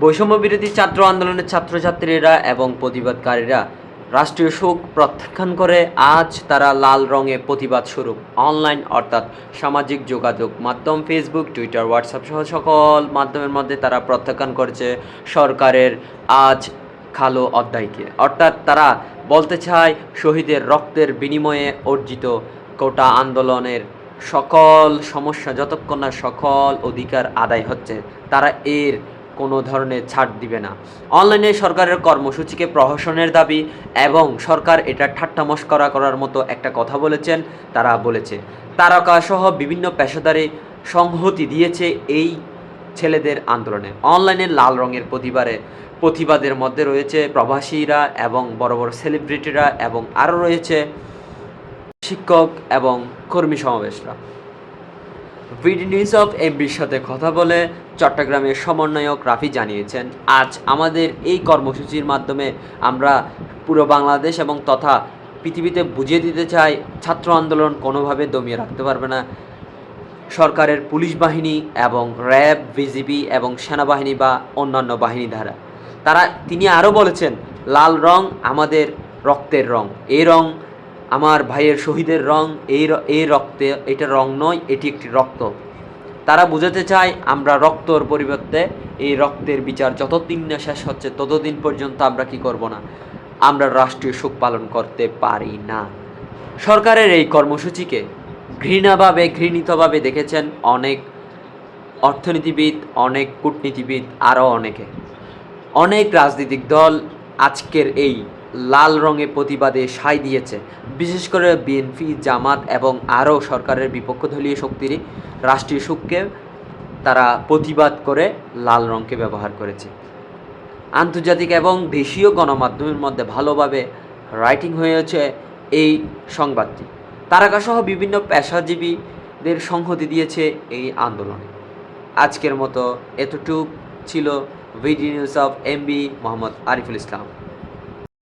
বৈষম্য বিরোধী ছাত্র আন্দোলনের ছাত্রছাত্রীরা এবং প্রতিবাদকারীরা রাষ্ট্রীয় শোক প্রত্যাখ্যান করে আজ তারা লাল রঙে প্রতিবাদ স্বরূপ অনলাইন অর্থাৎ সামাজিক যোগাযোগ মাধ্যম ফেসবুক, টুইটার, হোয়াটসঅ্যাপ সহ সকল মাধ্যমের মধ্যে তারা প্রত্যাখ্যান করছে সরকারের আজ কালো অধ্যায়কে। অর্থাৎ তারা বলতে চায় শহীদের রক্তের বিনিময়ে অর্জিত কোটা আন্দোলনের সকল সমস্যা যতক্ষণ না সকল অধিকার আদায় হচ্ছে তারা এর কোনো ধরনের ছাড় দিবে না। অনলাইনে সরকারের কর্মসূচিকে প্রহসনের দাবি এবং সরকার এটা ঠাট্টা মশকরা করার মতো একটা কথা বলেছেন। তারা বলেছে তারকাসহ বিভিন্ন পেশাদারি সংহতি দিয়েছে এই ছেলেদের আন্দোলনে। অনলাইনে লাল রঙের প্রতিবাদের মধ্যে রয়েছে প্রবাসীরা এবং বড় বড় সেলিব্রিটিরা এবং আরও রয়েছে শিক্ষক এবং কর্মী সমাবেশরা। ভিডি নিউজ অফ এমবির সাথে কথা বলে চট্টগ্রামের সমন্বয়ক রাফি জানিয়েছেন, আজ আমাদের এই কর্মসূচির মাধ্যমে আমরা পুরো বাংলাদেশ এবং তথা পৃথিবীতে বুঝিয়ে দিতে চাই ছাত্র আন্দোলন কোনোভাবে দমিয়ে রাখতে পারবে না সরকারের পুলিশ বাহিনী এবং র্যাব, বিজিবি এবং সেনাবাহিনী বা অন্যান্য বাহিনী দ্বারা। তিনি আরও বলেছেন, লাল রং আমাদের রক্তের রং, এই রং আমার ভাইয়ের শহীদের রং, এই রক্তে এটা রং নয়, এটি একটি রক্ত। তারা বোঝাতে চায় আমরা রক্তর পরিবর্তে এই রক্তের বিচার যতদিন না শেষ হচ্ছে ততদিন পর্যন্ত আমরা কি করব না, আমরা রাষ্ট্রীয় শোক পালন করতে পারি না। সরকারের এই কর্মসূচিকে ঘৃণিতভাবে দেখেছেন অনেক অর্থনীতিবিদ, অনেক কূটনীতিবিদ, আরও অনেক রাজনৈতিক দল আজকের এই লাল রঙে প্রতিবাদে সায় দিয়েছে। বিশেষ করে বিএনপি, জামাত এবং আরও সরকারের বিপক্ষদলীয় শক্তির রাষ্ট্রীয় শোককে তারা প্রতিবাদ করে লাল রঙকে ব্যবহার করেছে। আন্তর্জাতিক এবং দেশীয় গণমাধ্যমের মধ্যে ভালোভাবে রাইটিং হয়েছে এই সংবাদটি। তারকাসহ বিভিন্ন পেশাজীবীদের সংহতি দিয়েছে এই আন্দোলনে। আজকের মতো এতটুক ছিল ভিডি news of MB, Mohammad Ariful Islam.